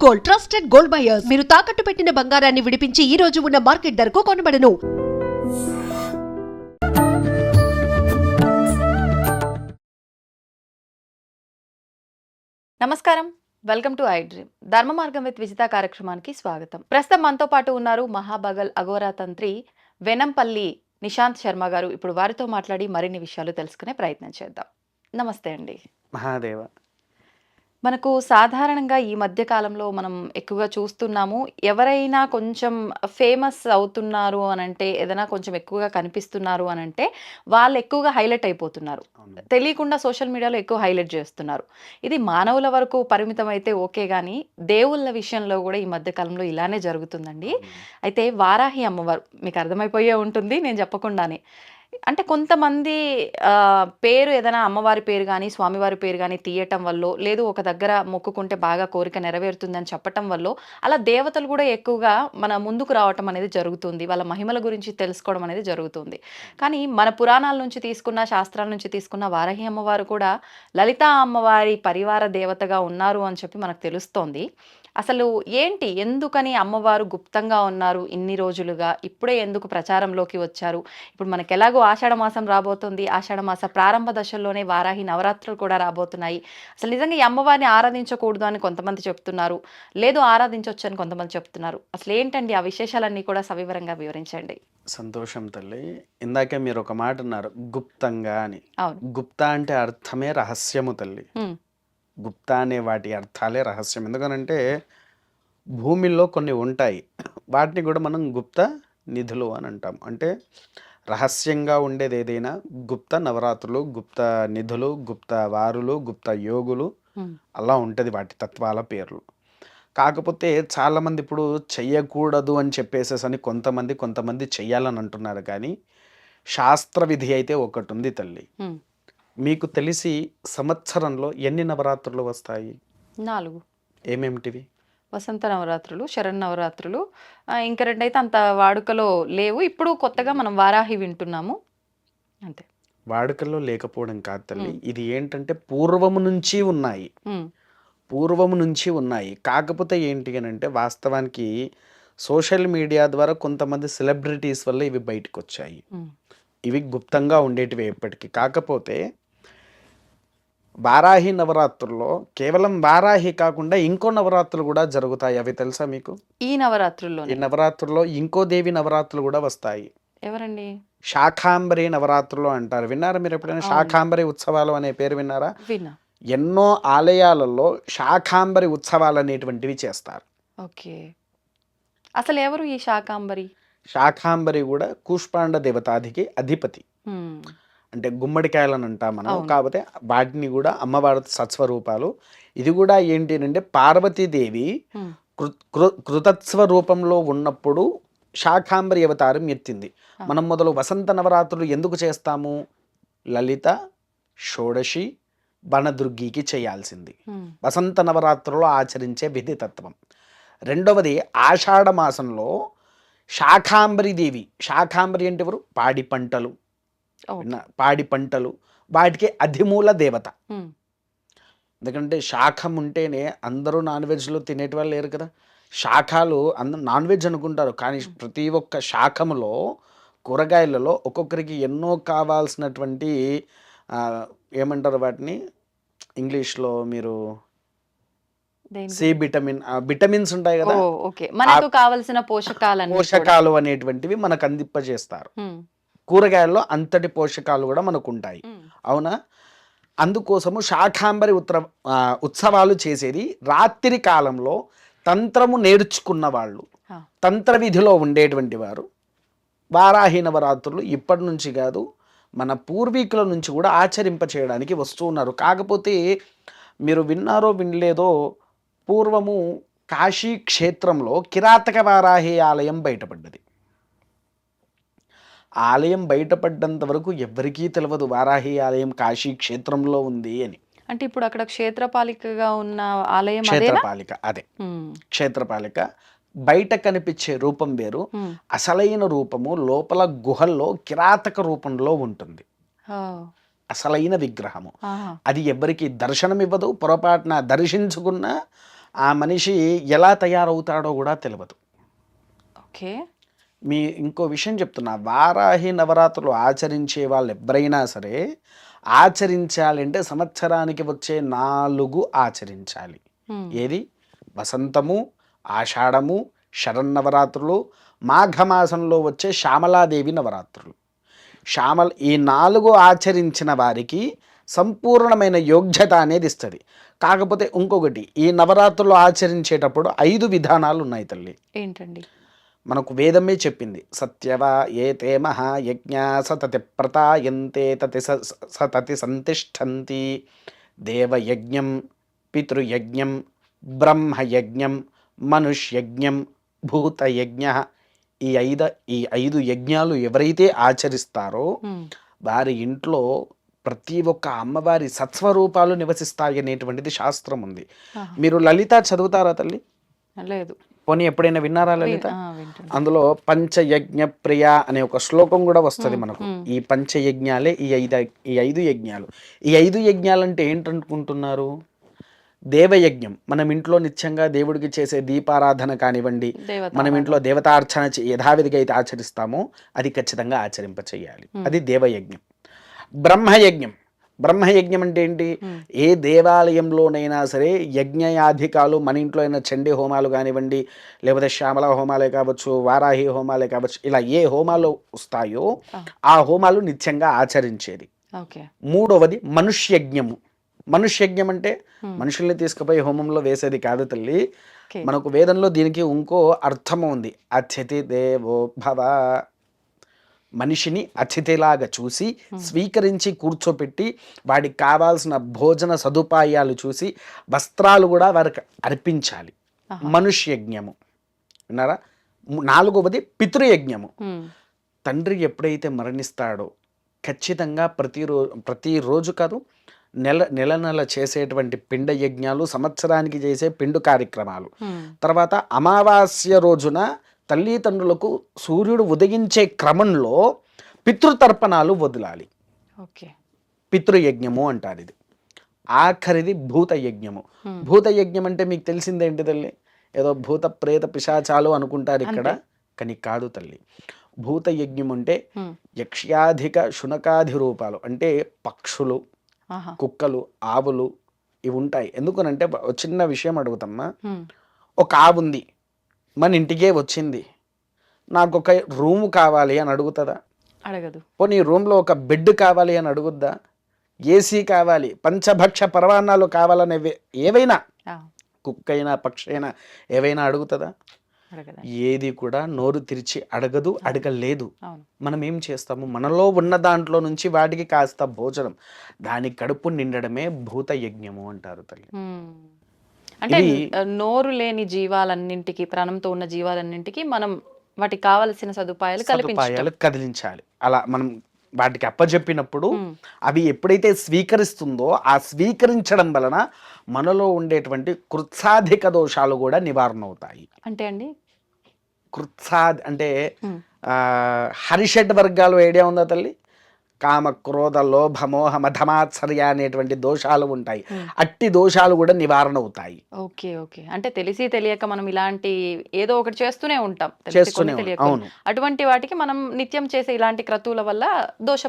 Gold, trusted gold buyers. మీరు తాకట్టు పెట్టిన బంగారాన్ని విడిపించి ఈ రోజు ఉన్న మార్కెట్ ధరకు కొనబడను. నమస్కారం, వెల్కమ్ టు ఐ డ్రీమ్. ధర్మ మార్గం విత్ విజిత కార్యక్రమానికి స్వాగతం. ప్రస్తుతం మనతో పాటు ఉన్నారు మహాబగల్ అఘోరా తంత్రి వెనంపల్లి నిశాంత్ శర్మ గారు. ఇప్పుడు వారితో మాట్లాడి మరిన్ని విషయాలు తెలుసుకునే ప్రయత్నం చేద్దాం. నమస్తే అండి. మహాదేవ. మనకు సాధారణంగా ఈ మధ్య కాలంలో మనం ఎక్కువగా చూస్తున్నాము, ఎవరైనా కొంచెం ఫేమస్ అవుతున్నారు అని అంటే, ఏదైనా కొంచెం ఎక్కువగా కనిపిస్తున్నారు అని అంటే వాళ్ళు ఎక్కువగా హైలైట్ అయిపోతున్నారు. తెలియకుండా సోషల్ మీడియాలో ఎక్కువ హైలైట్ చేస్తున్నారు. ఇది మానవుల వరకు పరిమితం అయితే ఓకే, కానీ దేవుళ్ళ విషయంలో కూడా ఈ మధ్య కాలంలో ఇలానే జరుగుతుందండి. అయితే వారాహి అమ్మవారు మీకు అర్థమైపోయే ఉంటుంది నేను చెప్పకుండానే. అంటే కొంతమంది పేరు ఏదైనా అమ్మవారి పేరు కానీ స్వామివారి పేరు కానీ తీయటం వల్ల, లేదు ఒక దగ్గర మొక్కుకుంటే బాగా కోరిక నెరవేరుతుందని చెప్పటం వల్ల అలా దేవతలు కూడా ఎక్కువగా మన ముందుకు రావటం అనేది జరుగుతుంది. వాళ్ళ మహిమల గురించి తెలుసుకోవడం అనేది జరుగుతుంది. కానీ మన పురాణాల నుంచి తీసుకున్న, శాస్త్రాల నుంచి తీసుకున్న వారాహి అమ్మవారు కూడా లలితా అమ్మవారి పరివార దేవతగా ఉన్నారు అని చెప్పి మనకు తెలుస్తోంది. అసలు ఏంటి, ఎందుకని అమ్మవారు గుప్తంగా ఉన్నారు ఇన్ని రోజులుగా, ఇప్పుడే ఎందుకు ప్రచారంలోకి వచ్చారు? ఇప్పుడు మనకు ఎలాగో ఆషాఢ మాసం రాబోతుంది, ఆషాఢ మాస ప్రారంభ దశల్లోనే వారాహి నవరాత్రులు కూడా రాబోతున్నాయి. అసలు నిజంగా ఈ అమ్మవారిని ఆరాధించకూడదు అని కొంతమంది చెప్తున్నారు, లేదు ఆరాధించవచ్చు అని కొంతమంది చెప్తున్నారు. అసలు ఏంటండి ఆ విశేషాలన్నీ కూడా సవివరంగా వివరించండి. సంతోషం తల్లి. ఇందాకే మీరు ఒక మాట అన్నారు, గుప్తంగా అని. అవును. గుప్తా అంటే అర్థమే రహస్యము తల్లి. గుప్తా అనే వాటి అర్థాలే రహస్యం. ఎందుకనంటే భూమిలో కొన్ని ఉంటాయి, వాటిని కూడా మనం గుప్త నిధులు అని అంటాం. అంటే రహస్యంగా ఉండేది ఏదైనా గుప్త నవరాత్రులు, గుప్త నిధులు, గుప్త వారులు, గుప్త యోగులు, అలా ఉంటుంది వాటి తత్వాల పేర్లు. కాకపోతే చాలామంది ఇప్పుడు చెయ్యకూడదు అని చెప్పేసేసని కొంతమంది చెయ్యాలని అంటున్నారు. కానీ శాస్త్ర విధి అయితే ఒకటి ఉంది తల్లి. మీకు తెలిసి సంవత్సరంలో ఎన్ని నవరాత్రులు వస్తాయి? 4. ఏమేమిటివి? వసంత నవరాత్రులు, శరన్నవరాత్రులు, ఇంకా 2 అయితే అంత వాడుకలో లేవు. ఇప్పుడు కొత్తగా మనం వారాహి వింటున్నాము అంతే. వాడుకల్లో లేకపోవడం కాదు తల్లి, ఇది ఏంటంటే పూర్వము నుంచి ఉన్నాయి. కాకపోతే ఏంటి అని అంటే వాస్తవానికి సోషల్ మీడియా ద్వారా కొంతమంది సెలబ్రిటీస్ వల్ల ఇవి బయటకు వచ్చాయి. ఇవి గుప్తంగా ఉండేటివి ఎప్పటికీ. కాకపోతే వారాహి నవరాత్రుల్లో కేవలం వారాహి కాకుండా ఇంకో నవరాత్రులు కూడా జరుగుతాయి. అవి తెలుసా మీకు? ఈ నవరాత్రుల్లో ఇంకో దేవి నవరాత్రులు కూడా వస్తాయి. ఎవరండి? శాకాంబరి నవరాత్రులు అంటారు. విన్నారా మీరు ఎప్పుడైనా? శాకాంబరి ఉత్సవాలు అనే పేరు విన్నారా? ఎన్నో ఆలయాలలో శాకాంబరి ఉత్సవాలు అనేటువంటివి చేస్తారు. ఓకే, అసలు ఎవరు ఈ శాకాంబరి? శాకాంబరి కూడా కూష్పాండ దేవతాధికి అధిపతి. అంటే గుమ్మడికాయలని అంటాం మనం. కాకపోతే వాటిని కూడా అమ్మవారి సత్స్వరూపాలు. ఇది కూడా ఏంటి అంటే పార్వతీదేవి కృతత్వ రూపంలో ఉన్నప్పుడు శాకాంబరి అవతారం ఎత్తింది. మనం మొదలు వసంత నవరాత్రులు ఎందుకు చేస్తాము? లలిత, షోడశి, వనదుర్గికి చేయాల్సింది వసంత నవరాత్రుల్లో ఆచరించే విధితత్వం. రెండవది ఆషాఢ మాసంలో శాకాంబరి దేవి. శాకాంబరి అంటే ఎవరు? పాడి పంటలు వాటికి అధిమూల దేవత. ఎందుకంటే శాఖం ఉంటేనే అందరూ నాన్ వెజ్లో తినేటి వాళ్ళు లేరు కదా. శాఖలు అందరూ నాన్ వెజ్ అనుకుంటారు, కానీ ప్రతి ఒక్క శాఖములో కూరగాయలలో ఒక్కొక్కరికి ఎన్నో కావాల్సినటువంటి ఏమంటారు వాటిని ఇంగ్లీష్లో మీరు, సి విటమిన్స్ ఉంటాయి కదా, మనకు కావాల్సిన పోషకాలు అనేటువంటివి మనకు అందింపజేస్తారు. కూరగాయల్లో అంతటి పోషకాలు కూడా మనకు ఉంటాయి, అవునా? అందుకోసము శాకాంబరి ఉత్సవాలు చేసేది రాత్రి కాలంలో తంత్రము నేర్చుకున్న వాళ్ళు, తంత్ర విధిలో ఉండేటువంటి వారు వారాహి నవరాత్రులు ఇప్పటి నుంచి కాదు, మన పూర్వీకుల నుంచి కూడా ఆచరింప చేయడానికి వస్తూ ఉన్నారు. కాకపోతే మీరు విన్నారో వినలేదో, పూర్వము కాశీ క్షేత్రంలో కిరాతక వారాహి ఆలయం బయటపడ్డది. ఆలయం బయటపడ్డంత వరకు ఎవరికీ తెలియదు వారాహి ఆలయం కాశీ క్షేత్రంలో ఉంది అని. అంటే ఇప్పుడు అక్కడ క్షేత్రపాలికగా ఉన్న ఆలయం క్షేత్రపాలిక, అదే క్షేత్రపాలిక. బయట కనిపించే రూపం వేరు, అసలైన రూపము లోపల గుహల్లో కిరాతక రూపంలో ఉంటుంది. అసలైన విగ్రహము అది ఎవరికి దర్శనం ఇవ్వదు. పొరపాటున దర్శించుకున్న ఆ మనిషి ఎలా తయారవుతాడో కూడా తెలియదు. ఓకే. ఇంకో విషయం చెప్తున్నా, వారాహి నవరాత్రులు ఆచరించే వాళ్ళు ఎవరైనా సరే ఆచరించాలంటే సంవత్సరానికి వచ్చే 4 ఆచరించాలి. ఏది? వసంతము, ఆషాఢము, శరన్నవరాత్రులు, మాఘమాసంలో వచ్చే శ్యామలాదేవి నవరాత్రులు. ఈ 4 ఆచరించిన వారికి సంపూర్ణమైన యోగ్యత అనేది ఇస్తుంది. కాకపోతే ఇంకొకటి, ఈ నవరాత్రులు ఆచరించేటప్పుడు 5 విధానాలు ఉన్నాయి తల్లి. ఏంటండి? మనకు వేదమే చెప్పింది, సత్యవా ఏతే మహాయజ్ఞ సతతి ప్రతాయంతే సతతి సంతిష్టంతి, దేవయజ్ఞం, పితృయజ్ఞం, బ్రహ్మయజ్ఞం, మనుష్యజ్ఞం, భూతయజ్ఞ. ఈ ఐదు యజ్ఞాలు ఎవరైతే ఆచరిస్తారో వారి ఇంట్లో ప్రతి ఒక్క అమ్మవారి సత్స్వరూపాలు నివసిస్తాయి అనేటువంటిది శాస్త్రం ఉంది. మీరు లలిత చదువుతారా తల్లి? లేదు. పోనీ ఎప్పుడైనా విన్నారా లలిత? వింటున్నా. అందులో పంచయజ్ఞ ప్రియ అనే ఒక శ్లోకం కూడా వస్తుంది మనకు. ఈ పంచయజ్ఞాలే ఈ ఐదు యజ్ఞాలు. ఈ 5 యజ్ఞాలు అంటే ఏంటనుకుంటున్నారు? దేవయజ్ఞం, మనం ఇంట్లో నిత్యంగా దేవుడికి చేసే దీపారాధన కానివ్వండి, మనం ఇంట్లో దేవతార్చన యథావిధిగా అయితే ఆచరిస్తామో అది ఖచ్చితంగా ఆచరింప చేయాలి. అది దేవయజ్ఞం. బ్రహ్మయజ్ఞం అంటే ఏంటి? ఏ దేవాలయంలోనైనా సరే యజ్ఞయాధికాలు, మన ఇంట్లో అయినా చండీ హోమాలు కానివ్వండి, లేకపోతే శ్యామల హోమాలే కావచ్చు, వారాహి హోమాలే కావచ్చు, ఇలా ఏ హోమాలు వస్తాయో ఆ హోమాలు నిత్యంగా ఆచరించేది. మూడవది మనుష్యజ్ఞము. మనుష్యజ్ఞం అంటే మనుషుల్ని తీసుకుపోయి హోమంలో వేసేది కాదు తల్లి. మనకు వేదంలో దీనికి ఇంకో అర్థం ఉంది. అతిథి దేవో భవ. మనిషిని అతిథిలాగా చూసి స్వీకరించి కూర్చోపెట్టి వాడికి కావాల్సిన భోజన సదుపాయాలు చూసి వస్త్రాలు కూడా వారికి అర్పించాలి. మనుష్యజ్ఞము. విన్నారా? 4వది పితృయజ్ఞము. తండ్రి ఎప్పుడైతే మరణిస్తాడో ఖచ్చితంగా ప్రతిరోజు కాదు, నెల చేసేటువంటి పిండ యజ్ఞాలు, సంవత్సరానికి చేసే పిండు కార్యక్రమాలు, తర్వాత అమావాస్య రోజున తల్లిదండ్రులకు సూర్యుడు ఉదయించే క్రమంలో పితృతర్పణాలు వదలాలి. పితృయజ్ఞము అంటారు ఇది. ఆఖరిది భూతయజ్ఞము. భూతయజ్ఞం అంటే మీకు తెలిసిందేంటి తల్లి? ఏదో భూత ప్రేత పిశాచాలు అనుకుంటారు ఇక్కడ, కానీ కాదు తల్లి. భూతయజ్ఞం అంటే యక్ష్యాధిక శునకాధి రూపాలు, అంటే పక్షులు, కుక్కలు, ఆవులు ఇవి ఉంటాయి. ఎందుకనంటే చిన్న విషయం అడుగుతామ్మా. ఒక ఆవు ఉంది, మన ఇంటికే వచ్చింది, నాకు ఒక రూము కావాలి అని అడుగుతుందా? అడగదు. పోనీ రూమ్లో ఒక బెడ్ కావాలి అని అడుగుద్దా? ఏసీ కావాలి, పంచభక్ష పరవాన్నాలు కావాలని ఏవైనా, కుక్క అయినా పక్షి అయినా ఏవైనా అడుగుతుందా? ఏది కూడా నోరు తెరిచి అడగదు, అడగలేదు. మనం ఏం చేస్తాము? మనలో ఉన్న దాంట్లో నుంచి వాటికి కాస్త భోజనం, దాని కడుపు నిండడమే భూత యజ్ఞము అంటారు తల్లి. అంటే నోరు లేని జీవాలన్నింటికి, ప్రాణంతో ఉన్న జీవాలన్నింటికి మనం వాటికి కావలసిన సదుపాయాలు కదిలించాలి. అలా మనం వాటికి అప్పచెప్పినప్పుడు అవి ఎప్పుడైతే స్వీకరిస్తుందో ఆ స్వీకరించడం వలన మనలో ఉండేటువంటి కృత్సాధిక దోషాలు కూడా నివారణ అవుతాయి. అంటే అండి కృత్సాద్ అంటే హరిషడ్ వర్గాలు ఐడియా ఉందా తల్లి? కామ, క్రోధ, లోభ, మోహ, మధమాత్సర్య అనేటువంటి దోషాలు ఉంటాయి. అట్టి దోషాలు కూడా నివారణ అవుతాయి. Okay okay. అంటే తెలిసి తెలియక మనం ఇలాంటి ఏదో ఒకటి చేస్తూనే ఉంటాం. అవును. అటువంటి వాటికి మనం నిత్యం చేసే ఇలాంటి క్రతువుల వల్ల దోష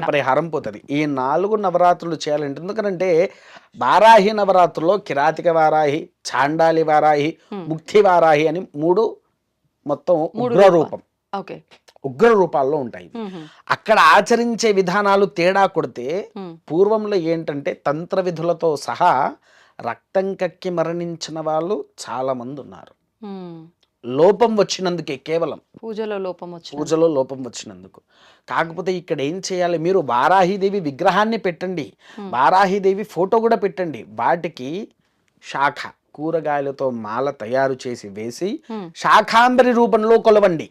పరిహారం పోతుంది. ఈ 4 నవరాత్రులు చేయాలంటే, ఎందుకంటే వారాహి నవరాత్రుల్లో కిరాతిక వారాహి, చాండాలి వారాహి, ముక్తి వారాహి అని 3 మొత్తం ఉగ్ర రూపం, ఉగ్ర రూపాల్లో ఉంటాయి. అక్కడ ఆచరించే విధానాలు తేడా కొడితే, పూర్వంలో ఏంటంటే తంత్ర విధులతో సహా రక్తం కక్కి మరణించిన వాళ్ళు చాలా మంది ఉన్నారు. లోపం వచ్చినందుకే, కేవలం పూజలో లోపం వచ్చినందుకు. కాకపోతే ఇక్కడ ఏం చేయాలి? మీరు వారాహిదేవి విగ్రహాన్ని పెట్టండి, వారాహిదేవి ఫోటో కూడా పెట్టండి, వాటికి శాఖ కూరగాయలతో మాల తయారు చేసి వేసి శాఖాంబరి రూపంలో కొలవండి.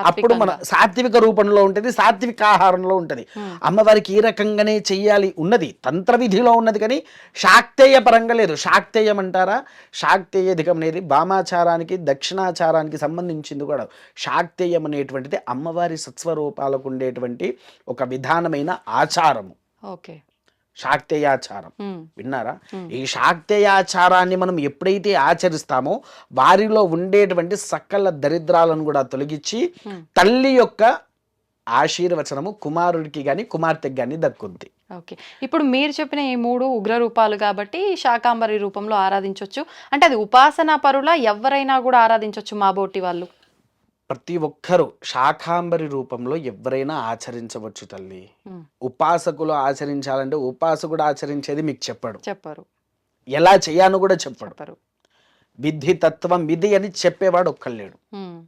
అప్పుడు మన సాత్విక రూపంలో ఉంటుంది, సాత్విక ఆహారంలో ఉంటుంది. అమ్మవారికి ఈ రకంగానే చెయ్యాలి ఉన్నది, తంత్ర విధిలో ఉన్నది, కానీ శాక్తేయ పరంగా లేదు. శాక్తేయం అంటారా? శాక్తేయధికం అనేది వామాచారానికి దక్షిణాచారానికి సంబంధించింది కూడా. శాక్తేయం అనేటువంటిది అమ్మవారి సత్స్వరూపాలకు ఉండేటువంటి ఒక విధానమైన ఆచారము. శాక్తేయాచారం ఉమ్, విన్నారా? ఉమ్, ఈ శాక్తేయాచారాన్ని మనం ఎప్పుడైతే ఆచరిస్తామో వారిలో ఉండేటువంటి సకల దరిద్రాలను కూడా తొలగించి ఉమ్. తల్లి యొక్క ఆశీర్వచనము కుమారుడికి గాని కుమార్తెకి గాని దక్కుద్ది. ఓకే. ఇప్పుడు మీరు చెప్పిన ఈ 3 ఉగ్ర రూపాలు కాబట్టి శాకాంబరి రూపంలో ఆరాధించొచ్చు. అంటే అది ఉపాసనా పరులా ఎవరైనా కూడా ఆరాధించొచ్చు మా బోటి వాళ్ళు? ప్రతి ఒక్కరూ శాకాంబరి రూపంలో ఎవరైనా ఆచరించవచ్చు తల్లి. హ్మ్. ఉపాసకులు ఆచరించాలంటే ఉపాసకుడు ఆచరించేది మీకు చెప్పడు, చెప్పరు. ఎలా చేయాలో కూడా చెప్పడు. చెప్పరు. విధి తత్వం విధి అని చెప్పేవాడు ఒక్కలేడు. హ్మ్.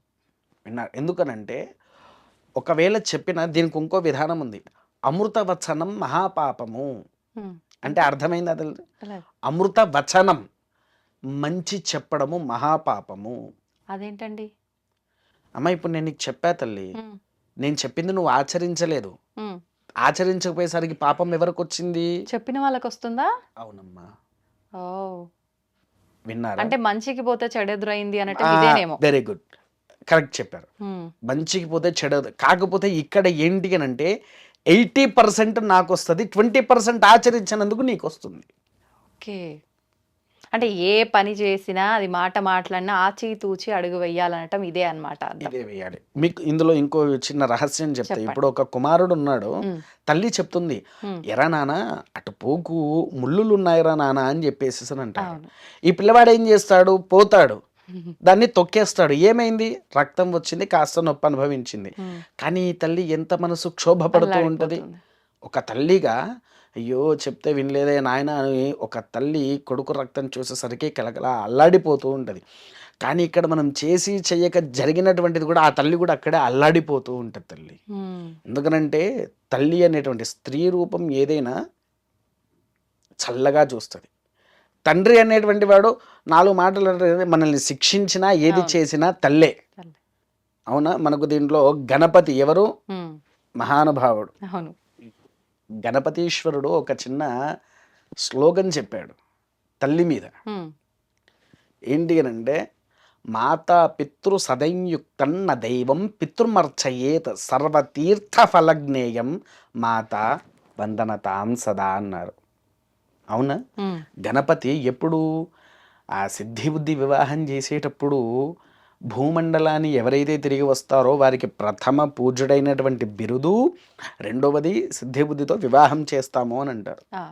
విన్నారు? ఎందుకనంటే ఒకవేళ చెప్పిన దీనికి ఇంకో విధానం ఉంది. అమృత వచనం మహాపాపము హ్మ్. అంటే అర్థమైంది అది. అలాగే. అమృత వచనం మంచి చెప్పడము మహాపాపము. అదేంటండి? అమ్మ ఇప్పుడు నేను నీకు చెప్పా తల్లి, హ్మ్. నేను చెప్పింది నువ్వు ఆచరించలేదు. హ్మ్. ఆచరించకపోయేసరికి పాపం ఎవరికి వచ్చింది? చెప్పిన వాళ్ళకొస్తుందా? అవునమ్మా. ఓహ్! విన్నారా? అంటే మంచికి పోతే చెడెదురైంది అన్నట్టు ఇదేనేమో. వెరీ గుడ్, కరెక్ట్ చెప్పారు. హ్మ్. మంచికి పోతే చెడదు. కాకపోతే ఇక్కడ ఏంటి అని అంటే 80% నాకు వస్తుంది, 20% ఆచరించినందుకు నీకు వస్తుంది. ఓకే. అంటే ఏ పని చేసినా అది మాట మాట్లాడినా ఆచితూచి అడుగు వెయ్యాలనటం ఇదే అన్నమాట అర్థం. ఇదే వేయాలి. మీకు ఇందులో ఇంకో చిన్న రహస్యం చెప్తా. చెప్పండి. ఇప్పుడు ఒక కుమారుడు ఉన్నాడు, హ్మ్. తల్లి చెప్తుంది, హ్మ్. ఎరా నాన్న అటు పోకు, ముళ్ళులు ఉన్నాయిరా నాన్న అని చెప్పేసి అంటాడు. అవును. ఈ పిల్లవాడు ఏం చేస్తాడు? పోతాడు, దాన్ని తొక్కేస్తాడు. ఏమైంది? రక్తం వచ్చింది, కాస్త నొప్పి అనుభవించింది. హ్మ్. కానీ ఈ తల్లి ఎంత మనసు క్షోభపడుతూ ఉంటుంది. అల్లాడిపోతుంది. ఒక తల్లిగా అయ్యో చెప్తే వినలేదే నాయన అని ఒక తల్లి కొడుకు రక్తం చూసేసరికి కలకలా అల్లాడిపోతూ ఉంటుంది. కానీ ఇక్కడ మనం చేసి చెయ్యక జరిగినటువంటిది కూడా ఆ తల్లి కూడా అక్కడే అల్లాడిపోతూ ఉంటుంది తల్లి. హ్మ్. ఎందుకనంటే తల్లి అనేటువంటి స్త్రీ రూపం ఏదైనా చల్లగా చూస్తుంది. తండ్రి అనేటువంటి వాడు 4 మాటలు అంటే మనల్ని శిక్షించినా ఏది అవును. చేసినా తల్లే. తల్లి. అవునా? మనకు దీంట్లో గణపతి ఎవరు? హ్మ్. మహానుభావుడు. అవును. గణపతీశ్వరుడు ఒక చిన్న స్లోగన్ చెప్పాడు తల్లి మీద. హ్మ్. ఏంటి అని అంటే మాతా పితృ సదైయుక్తన్న దైవం పితృమర్చయేత్ సర్వతీర్థ ఫలజ్ఞేయం మాతా వందనతాం సదా అన్నారు. అవునా? హ్మ్. గణపతి ఎప్పుడు ఆ సిద్ధి బుద్ధి వివాహం చేసేటప్పుడు భూమండలాన్ని ఎవరైతే తిరిగి వస్తారో వారికి ప్రథమ పూజ్యుడైనటువంటి బిరుదు, రెండవది సిద్ధి బుద్ధితో వివాహం చేస్తాము అని అంటారు. ఆ!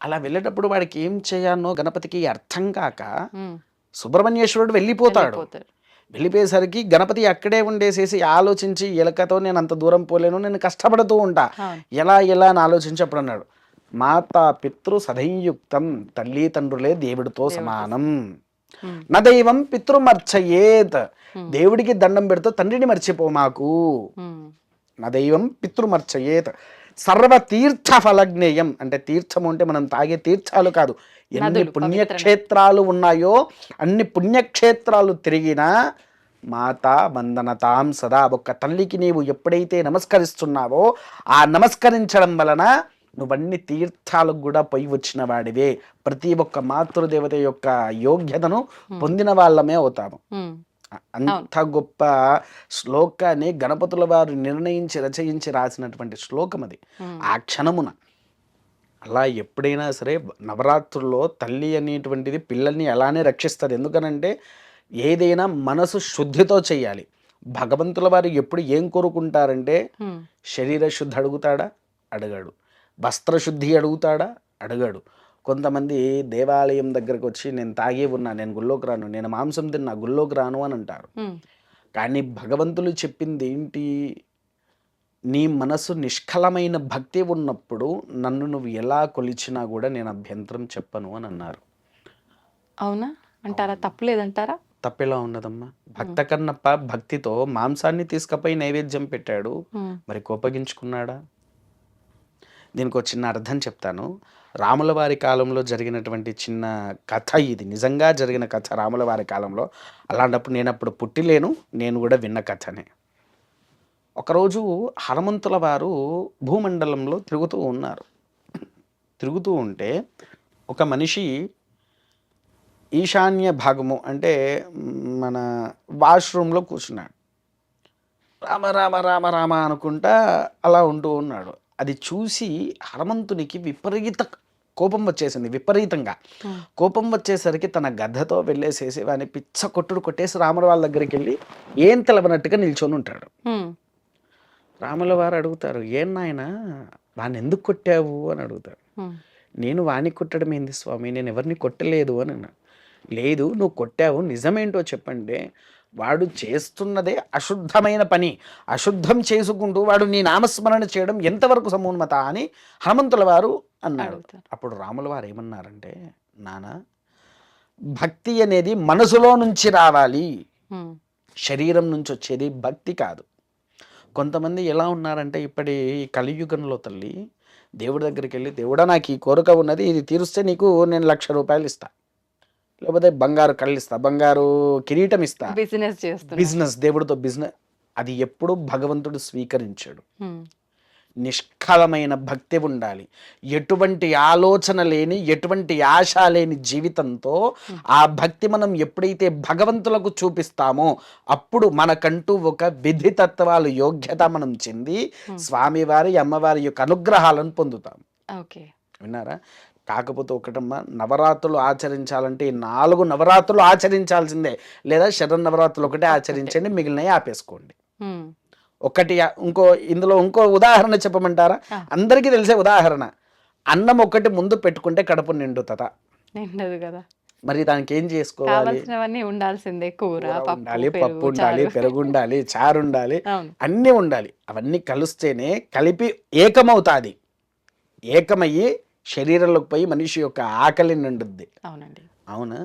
అలా వెళ్ళేటప్పుడు వాడికి ఏం చేయాలో గణపతికి అర్థం కాక హ్మ్. సుబ్రహ్మణ్యేశ్వరుడు వెళ్ళిపోతాడు. వెళ్ళిపోతారు. వెళ్ళిపోయేసరికి గణపతి అక్కడే ఉండేసేసి ఆలోచించి ఎలకతో నేను అంత దూరం పోలేను, నేను కష్టపడుతూ ఉంటా, అవును. ఎలా అని ఆలోచించి అప్పుడు అన్నాడు, మాతా పితృ సదైయుక్తం, తల్లి తండ్రులే దేవుడితో దేవుడితో సమానం. హ్మ్. నా దైవం పితృమర్చయేత్, హ్మ్. దేవుడికి దండం పెడుతూ తండ్రిని మర్చిపో మాకు. హ్మ్. నా దైవం పితృమర్చయేత్ సర్వతీర్థ ఫలజ్ఞేయం, అంటే తీర్థము అంటే మనం తాగే తీర్థాలు కాదు, ఎన్ని నదులు, పుణ్యక్షేత్రాలు ఉన్నాయో అన్ని పుణ్యక్షేత్రాలు తిరిగినా మాతా వందనతాం సదా. ఒక్క తల్లికి నీవు ఎప్పుడైతే నమస్కరిస్తున్నావో ఆ నమస్కరించడం వలన నువ్వన్ని తీర్థాలకు కూడా పోయి వచ్చిన వాడివే. ప్రతి ఒక్క మాతృదేవత యొక్క యోగ్యతను పొందిన వాళ్ళమే అవుతాము. హ్మ్. అంత గొప్ప శ్లోకాన్ని గణపతుల వారు నిర్ణయించి రచయించి రాసినటువంటి శ్లోకం అది. హ్మ్. ఆ క్షణమున అలా ఎప్పుడైనా సరే నవరాత్రుల్లో తల్లి అనేటువంటిది పిల్లల్ని అలానే రక్షిస్తుంది. ఎందుకనంటే ఏదైనా మనసు శుద్ధితో చేయాలి. భగవంతుల వారు ఎప్పుడు ఏం కోరుకుంటారంటే హ్మ్. శరీర శుద్ధి అడుగుతాడా? అడగాడు. వస్త్రశుద్ధి అడుగుతాడా? అడగాడు. కొంతమంది దేవాలయం దగ్గరకు వచ్చి నేను తాగి ఉన్నా, నేను గుళ్ళోకి రాను, నేను మాంసం తిన్నా, గుళ్ళోకి రాను అని అంటారు. హ్మ్. కానీ భగవంతులు చెప్పింది ఏంటి? నీ మనసు నిష్కలమైన భక్తి ఉన్నప్పుడు నన్ను నువ్వు ఎలా కొలిచినా కూడా నేను అభ్యంతరం చెప్పను అని అన్నారు. అవునా? అంటారా? తప్పులేదంటారా? తప్పెలా ఉన్నదమ్మా? భక్త కన్నప్ప భక్తితో మాంసాన్ని తీసుకపోయి నైవేద్యం పెట్టాడు, హ్మ్. మరి కోపగించుకున్నాడా? దీనికి ఒక చిన్న అర్థం చెప్తాను. రాముల వారి కాలంలో జరిగినటువంటి చిన్న కథ ఇది. నిజంగా జరిగిన కథ రాముల వారి కాలంలో. అలాంటప్పుడు నేను అప్పుడు పుట్టిలేను, నేను కూడా విన్న కథనే. ఒకరోజు హనుమంతుల వారు భూమండలంలో తిరుగుతూ ఉన్నారు. తిరుగుతూ ఉంటే ఒక మనిషి ఈశాన్య భాగము అంటే మన వాష్రూమ్లో కూర్చున్నాడు. రామ రామ రామ రామ అనుకుంటా అలా ఉంటూ ఉన్నాడు. అది చూసి హనుమంతునికి విపరీత కోపం వచ్చేసింది, విపరీతంగా ఉమ్, కోపం వచ్చేసరికి తన గద్దతో వెళ్ళేసేసి వాని పిచ్చ కొట్టుడు కొట్టేసి రాముల వాళ్ళ దగ్గరికి వెళ్ళి ఏం తెలవనట్టుగా నిల్చొని ఉంటాడు. ఉమ్, రాముల వారు అడుగుతారు, ఏం నాయన వాడిని ఎందుకు కొట్టావు అని అడుగుతారు. ఉమ్, నేను వాణ్ణి కొట్టడం ఏంది స్వామి, నేను ఎవరిని కొట్టలేదు అని అన్నా. లేదు నువ్వు కొట్టావు, నిజమేంటో చెప్పండి. వాడు చేస్తున్నదే అశుద్ధమైన పని, అశుద్ధం చేసుకుంటూ వాడు నీ నామస్మరణ చేయడం ఎంతవరకు సమున్నత అని హనుమంతుల వారు అన్నాడు. అడుగుతారు. అప్పుడు రాముల వారు ఏమన్నారంటే, నాన్న భక్తి అనేది మనసులో నుంచి రావాలి, ఉమ్, శరీరం నుంచి వచ్చేది భక్తి కాదు. కొంతమంది ఎలా ఉన్నారంటే ఇప్పటి ఈ కలియుగంలో తల్లి, దేవుడి దగ్గరికి వెళ్ళి దేవుడా నాకు ఈ కోరిక ఉన్నది, ఇది తీరుస్తే నీకు నేను 1,00,000 రూపాయలు ఇస్తా, లేకపోతే బంగారు కళ్ళు ఇస్తా, బంగారు కిరీటం ఇస్తా, బిజినెస్ చేస్తున్నారు. బిజినెస్, దేవుడితో బిజినెస్. అది ఎప్పుడు భగవంతుడు స్వీకరించాడు. ఉమ్, నిష్కలమైన భక్తి ఉండాలి, ఎటువంటి ఆలోచన లేని, ఎటువంటి ఆశ లేని జీవితంతో ఆ భక్తి మనం ఎప్పుడైతే భగవంతులకు చూపిస్తామో అప్పుడు మనకంటూ ఒక విధి తత్వాలు యోగ్యత మనం చెంది స్వామివారి అమ్మవారి యొక్క అనుగ్రహాలను పొందుతాం. ఓకే. విన్నారా? కాకపోతే ఒకటమ్మా, నవరాత్రులు ఆచరించాలంటే ఈ 4 నవరాత్రులు ఆచరించాల్సిందే, లేదా శరన్నవరాత్రులు ఒకటే ఆచరించండి, మిగిలినవి ఆపేసుకోండి. ఉమ్, ఒకటి ఇంకో ఉదాహరణ చెప్పమంటారా? ఆ. అందరికీ తెలిసే ఉదాహరణ, అన్నం ఒకటి ముందు పెట్టుకుంటే కడుపు నిండుతుందా? నిండదు కదా. మరి దానికి ఏం చేసుకోవాలి? కావాల్సినవన్నీ ఉండాల్సిందే. కూర, కూర పప్పు, ఉండాలి, పప్పు పెరుగు, ఉండాలి, చారు. పెరుగు ఉండాలి, చారు ఉండాలి, అవును. అన్నీ ఉండాలి. అవన్నీ కలిస్తేనే కలిపి ఏకమవుతాది. ఏకమయ్యి శరీరంలోకి పోయి మనిషి యొక్క ఆకలి నిండుద్ది. అవునండి. అవునా?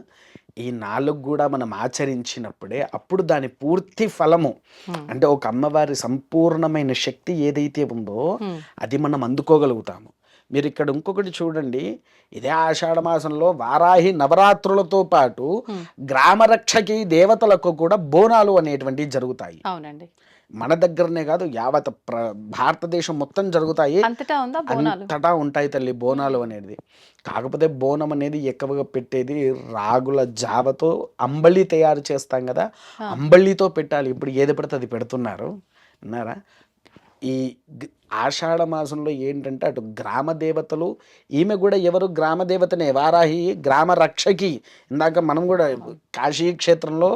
ఈ 4 కూడా మనం ఆచరించినప్పుడే అప్పుడు దాని పూర్తి ఫలము, ఉమ్, అంటే ఒక అమ్మవారి సంపూర్ణమైన శక్తి ఏదైతే ఉందో ఉమ్, అది మనం అందుకోగలుగుతాము. మీరు ఇక్కడ ఇంకొకటి చూడండి, ఇదే ఆషాఢ మాసంలో వారాహి నవరాత్రులతో పాటు ఉమ్, గ్రామరక్షకి దేవతలకు కూడా బోనాలు అనేటువంటివి జరుగుతాయి. అవునండి. మన దగ్గరనే కాదు, యావత్ భారతదేశం మొత్తం జరుగుతాయి. అంతటా ఉందా బోనాలు? అంతటా ఉంటాయి తల్లి బోనాలు అనేది. కాకపోతే బోనం అనేది ఎక్కువగా పెట్టేది రాగుల జావతో అంబలి తయారు చేస్తాం కదా, ఆ. అంబలితో పెట్టాలి. ఇప్పుడు ఏది పడితే అది పెడుతున్నారు, విన్నారా? ఈ ఆషాఢ మాసంలో ఏంటంటే అటు గ్రామ దేవతలు, ఈమె కూడా ఎవరు గ్రామ దేవతనే, వారాహి గ్రామ రక్షకి. ఇందాక మనం కూడా కాశీ క్షేత్రంలో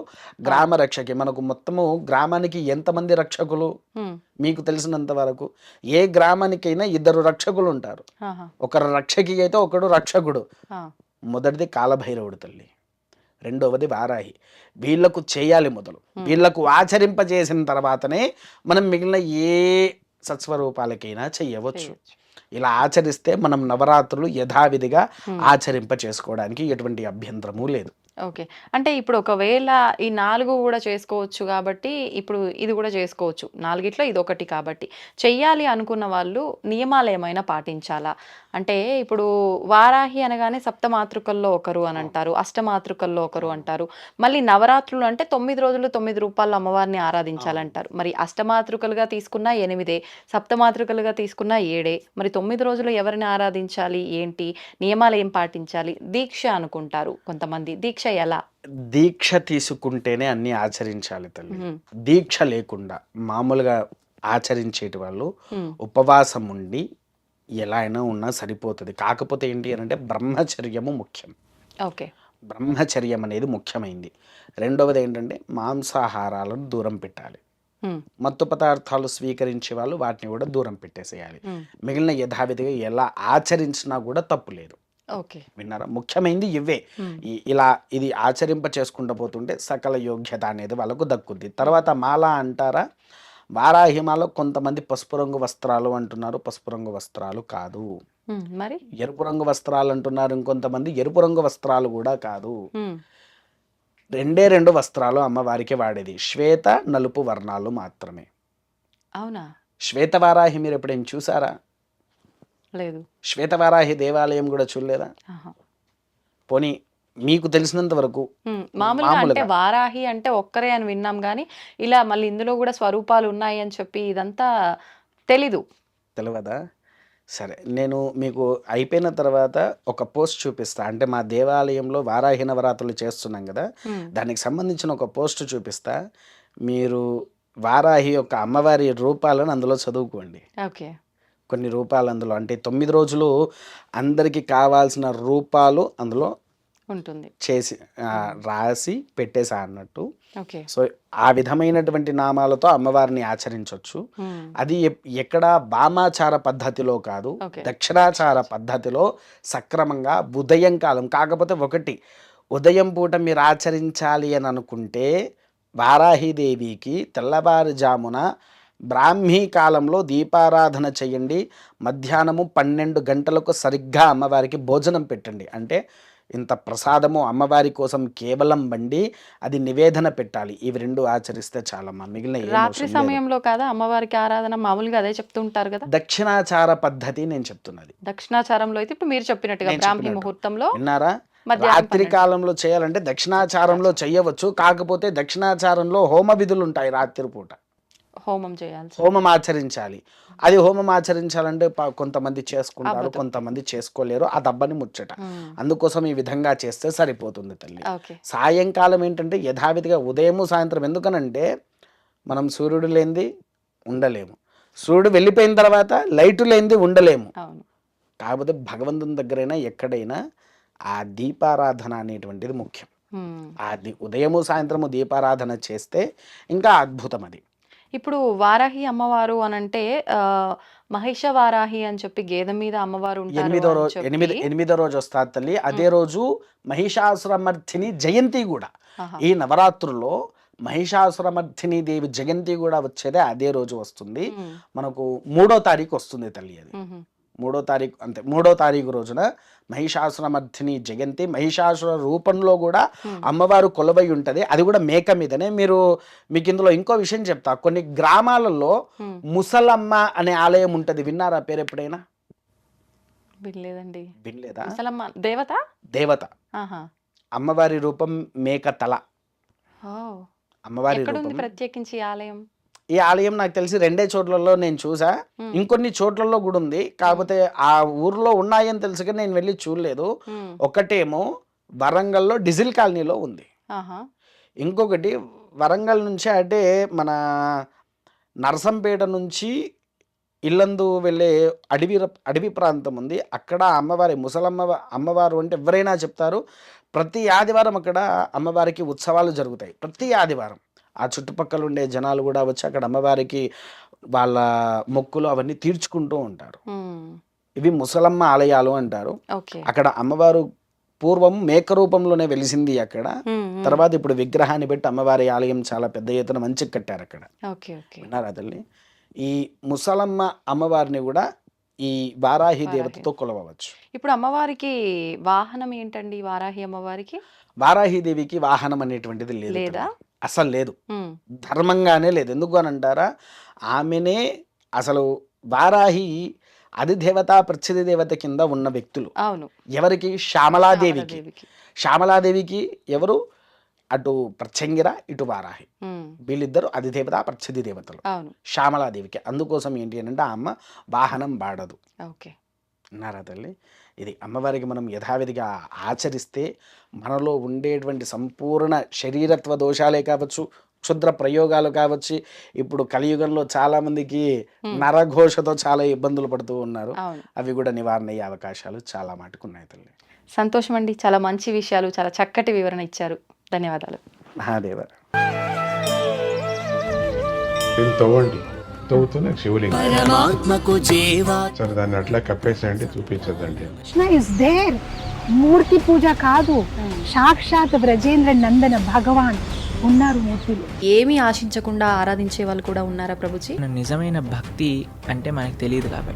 గ్రామ రక్షకి, మనకు మొత్తము గ్రామానికి ఎంతమంది రక్షకులు ఉమ్, మీకు తెలిసినంత వరకు ఏ గ్రామానికైనా 2 రక్షకులు ఉంటారు. ఆహా, ఒకరు రక్షకి అయితే ఒకడు రక్షకుడు. ఆ, మొదటిది కాలభైరవుడు తల్లి, రెండవది వారాహి. వీళ్ళకు చేయాలి మొదలు, వీళ్ళకు ఆచరింపజేసిన తర్వాతనే మనం మిగిలిన ఏ సత్స్వరూపాలకైనా చెయ్యవచ్చు. చేయొచ్చు. ఇలా ఆచరిస్తే మనం నవరాత్రులు యథావిధిగా ఆచరింప చేసుకోవడానికి ఎటువంటి అభ్యంతరము లేదు. ఓకే. అంటే ఇప్పుడు ఒకవేళ ఈ 4 కూడా చేసుకోవచ్చు కాబట్టి, ఇప్పుడు ఇది కూడా చేసుకోవచ్చు. 4గిట్లో ఇదొకటి కాబట్టి, చెయ్యాలి అనుకున్న వాళ్ళు నియమాలేమైనా పాటించాలా? అంటే ఇప్పుడు వారాహి అనగానే సప్తమాతృకల్లో ఒకరు అని అంటారు, అష్టమాతృకల్లో ఒకరు అంటారు. మళ్ళీ నవరాత్రులు అంటే 9 రోజులు 9 రూపాయల అమ్మవారిని ఆరాధించాలంటారు. మరి అష్టమాతృకలుగా తీసుకున్నా 8, సప్తమాతృకలుగా తీసుకున్నా 7. మరి 9 రోజులు ఎవరిని ఆరాధించాలి? ఏంటి నియమాలు, ఏం పాటించాలి? దీక్ష అనుకుంటారు కొంతమంది. దీక్ష ఎలా? దీక్ష తీసుకుంటేనే అన్ని ఆచరించాలి తల్లి. ఉమ్, దీక్ష లేకుండా మామూలుగా ఆచరించేటి వాళ్ళు ఉమ్, ఉపవాసం ఉండి ఎలా అయినా ఉన్నా సరిపోతుంది. కాకపోతే ఏంటి అని అంటే బ్రహ్మచర్యము ముఖ్యం. ఓకే. బ్రహ్మచర్యం అనేది ముఖ్యమైంది. రెండవది ఏంటంటే మాంసాహారాలను దూరం పెట్టాలి. ఉమ్, మత్తు పదార్థాలు స్వీకరించే వాళ్ళు వాటిని కూడా దూరం పెట్టేసేయాలి. ఉమ్, మిగిలిన యథావిధిగా ఎలా ఆచరించినా కూడా తప్పు లేదు. ఓకే. విన్నారా? ముఖ్యమైనది ఇవే. ఉమ్, ఇలా ఇది ఆచరింప చేసుకుంటూ పోతుంటే సకల యోగ్యత అనేది వాళ్ళకు దక్కుద్ది. తర్వాత మాల అంటారా? వారాహి మాల కొంతమంది పసుపు రంగు వస్త్రాలు అంటున్నారు, పసుపు రంగు వస్త్రాలు కాదు. ఉమ్, మరి ఎరుపు రంగు వస్త్రాలు అంటున్నారు ఇంకొంతమంది, ఎరుపు రంగు వస్త్రాలు కూడా కాదు. ఉమ్, 2 వస్త్రాలు అమ్మవారికి వాడేది, శ్వేత నలుపు వర్ణాలు మాత్రమే. అవునా? శ్వేతవారాహి మీరు ఎప్పుడేం చూసారా? లేదు. శ్వేతవారాహి దేవాలయం కూడా చూడలేదా? ఆహా. పోనీ మీకు తెలిసినంత వరకు మామూలుగా అంటే మామూలుగా వారాహి అంటే ఒక్కరే అని విన్నాం కానీ, ఇలా మళ్ళీ ఇందులో కూడా స్వరూపాలు ఉన్నాయి అని చెప్పి ఇదంతా తెలీదు. తెలియదా? సరే, నేను మీకు అయిపోయిన తర్వాత ఒక పోస్ట్ చూపిస్తా. అంటే మా దేవాలయంలో వారాహి నవరాత్రులు చేస్తున్నాం కదా, ఉమ్, దానికి సంబంధించిన ఒక పోస్ట్ చూపిస్తా. మీరు వారాహి యొక్క అమ్మవారి రూపాలను అందులో చదువుకోండి. ఓకే. కొన్ని రూపాలు అందులో, అంటే 9 రోజులు అందరికీ కావాల్సిన రూపాలు అందులో ఉంటుంది. చేసి రాసి పెట్టేసా అన్నట్టు. ఓకే. సో ఆ విధమైనటువంటి నామాలతో అమ్మవారిని ఆచరించవచ్చు. అది ఎక్కడ వామాచార పద్ధతిలో కాదు, ఓకే. దక్షిణాచార పద్ధతిలో సక్రమంగా ఉదయం కాలం. కాకపోతే ఒకటి, ఉదయం పూట మీరు ఆచరించాలి అని అనుకుంటే వారాహిదేవికి తెల్లవారుజామున బ్రాహ్మీ కాలంలో దీపారాధన చేయండి. మధ్యాహ్నము 12 గంటలకు సరిగ్గా అమ్మవారికి భోజనం పెట్టండి. అంటే ఇంత ప్రసాదము అమ్మవారి కోసం కేవలం వండి అది నివేదన పెట్టాలి. ఇవి 2 ఆచరిస్తే చాలమ్మా, మిగిలిన ఏం రాత్రి అవసరం లేదు. సమయంలో కాదా అమ్మవారికి ఆరాధన? మామూలుగా అదే చెప్తుంటారు కదా. దక్షిణాచార పద్ధతి నేను చెప్తున్నది. దక్షిణాచారంలో అయితే ఇప్పుడు మీరు చెప్పినట్టుగా నేను బ్రాహ్మీ చెప్పినట్టు. ముహూర్తంలో విన్నారా? మధ్యాహ్నం రాత్రి 12. కాలంలో చేయాలంటే దక్షిణాచారంలో చేయవచ్చు. కాకపోతే దక్షిణాచారంలో హోమ విధులు ఉంటాయి. రాత్రి పూట హోమం చేయాల్సి. హోమం ఆచరించాలి. అది హోమం ఆచరించాలంటే కొంతమంది చేసుకుంటారు, అవ్వదు. కొంతమంది చేసుకోలేరు. అది అబ్బని ముచ్చట. అందుకోసం ఈ విధంగా చేస్తే సరిపోతుంది తల్లి. ఓకే. సాయంకాలం ఏంటంటే యథావిధిగా ఉదయము సాయంత్రం, ఎందుకనంటే మనం సూర్యుడు లేనిది ఉండలేము, సూర్యుడు వెళ్ళిపోయిన తర్వాత లైటు లేనిది ఉండలేము. అవును. కాకపోతే భగవంతుని దగ్గరైనా ఎక్కడైనా ఆ దీపారాధన అనేటువంటిది ముఖ్యం. అది ఉదయము సాయంత్రము దీపారాధన చేస్తే ఇంకా అద్భుతం అది. ఇప్పుడు వారాహి అమ్మవారు అనంటే మహిష వారాహి అని చెప్పి గేదె మీద అమ్మవారు ఉంటారు అని చెప్పి. ఎనిమిదో రోజు వస్తుంది తల్లి. అదే రోజు మహిషాసురమర్థిని జయంతి కూడా. ఆహా. ఈ నవరాత్రుల్లో మహిషాసురమర్థిని దేవి జయంతి కూడా వచ్చేదే అదే రోజు వస్తుంది. మనకు 3వ తారీఖు వస్తుంది తల్లి. అది 3వ తారీఖు, అంతే 3వ తారీఖు రోజున మహిషాసురమర్థిని జయంతి. మహిషాసుర రూపంలో కూడా అమ్మవారు కొలువై ఉంటుంది. అది కూడా మేక మీదనే. మీకు ఇందులో ఇంకో విషయం చెప్తా. కొన్ని గ్రామాలలో ముసలమ్మ అనే ఆలయం ఉంటుంది. విన్నారా పేరు ఎప్పుడైనా? వినలేదండి. వినలేదా? ముసలమ్మ దేవత? దేవత. ఆహా. అమ్మవారి రూపం మేక తల. ఓ. అమ్మవారి ఎక్కడుంది రూపం. ప్రత్యేకించి ఈ ఆలయం? ఈ ఆలయం నాకు తెలిసి 2 చోట్లలో నేను చూసా. ఇంకొన్ని చోట్లలో కూడా ఉంది. కాకపోతే ఆ ఊర్లో ఉన్నాయని తెలుసు కానీ నేను వెళ్ళి చూడలేదు. ఒకటేమో వరంగల్లో డిజిల్ కాలనీలో ఉంది. ఆహా. ఇంకొకటి వరంగల్ నుంచి అంటే మన నరసంపేట నుంచి ఇల్లందు వెళ్ళే అడవి ప్రాంతం ఉంది. అక్కడ అమ్మవారి అమ్మవారు అంటే ఎవరైనా చెప్తారు. ప్రతి ఆదివారం అక్కడ అమ్మవారికి ఉత్సవాలు జరుగుతాయి. ప్రతి ఆదివారం ఆ చుట్టుపక్కల ఉండే జనాలు కూడా వచ్చి అక్కడ అమ్మవారికి వాళ్ళ మొక్కులు అవన్నీ తీర్చుకుంటూ ఉంటారు. ఇవి ముసలమ్మ ఆలయాలు అంటారు. ఓకే. అక్కడ అమ్మవారు పూర్వం మేక రూపంలోనే వెలిసింది అక్కడ. తర్వాత ఇప్పుడు విగ్రహాన్ని పెట్టి అమ్మవారి ఆలయం చాలా పెద్ద ఎత్తున మంచిగా కట్టారు అక్కడ. ఓకే. ఓకే. విన్నారా తల్లి? ఈ ముసలమ్మ అమ్మవారిని కూడా ఈ వారాహి దేవతతో కొలవచ్చు. ఇప్పుడు అమ్మవారికి వాహనం ఏంటండి? వారాహి అమ్మవారికి వారాహిదేవికి వాహనం అనేటువంటిది లేదు లేదా? తల్లి. అసలు లేదు. ధర్మంగానే లేదు. ఎందుకు అని అంటారా? ఆమెనే అసలు వారాహి అధిదేవత ప్రత్యధి దేవత కింద ఉన్న వ్యక్తులు. అవును. ఎవరికి? శ్యామలాదేవికి. శ్యామలాదేవికి ఎవరు? అటు ప్రత్యంగిర, ఇటు వారాహి, వీళ్ళిద్దరు అధిదేవత ప్రత్యధి దేవతలు. అవును. శ్యామలాదేవికి. అందుకోసం ఏంటి అని అంటే ఆ అమ్మ వాహనం వాడదు. ఓకే. అన్నారా తల్లి? ఇది అమ్మవారికి మనం యథావిధిగా ఆచరిస్తే మనలో ఉండేటువంటి సంపూర్ణ శరీరత్వ దోషాలే కావచ్చు, క్షుద్ర ప్రయోగాలు కావచ్చు. ఇప్పుడు కలియుగంలో చాలా మందికి నరఘోషతో చాలా ఇబ్బందులు పడుతూ ఉన్నారు. అవి కూడా నివారణ అయ్యే అవకాశాలు చాలా మటుకున్నాయి తల్లి. సంతోషం అండి. చాలా మంచి విషయాలు, చాలా చక్కటి వివరణ ఇచ్చారు. ధన్యవాదాలు. మహాదేవ. తవ్వండి, తవ్వుతూనే శివలింగం. పరమాత్మకు జీవా సరే, దాన్ని అట్లా కప్పేసేయండి, చూపించదండి. Krishna is there. మూర్తి పూజ కాదు, సాక్షాత్ బ్రజేంద్ర నందన భగవాన్ ఉన్నారు మూర్తిలో. ఏమీ ఆశించకుండా ఆరాధించే వాళ్ళు కూడా ఉన్నారా ప్రభుజీ? నిజమైన భక్తి అంటే మనకు తెలియదు కాబట్టి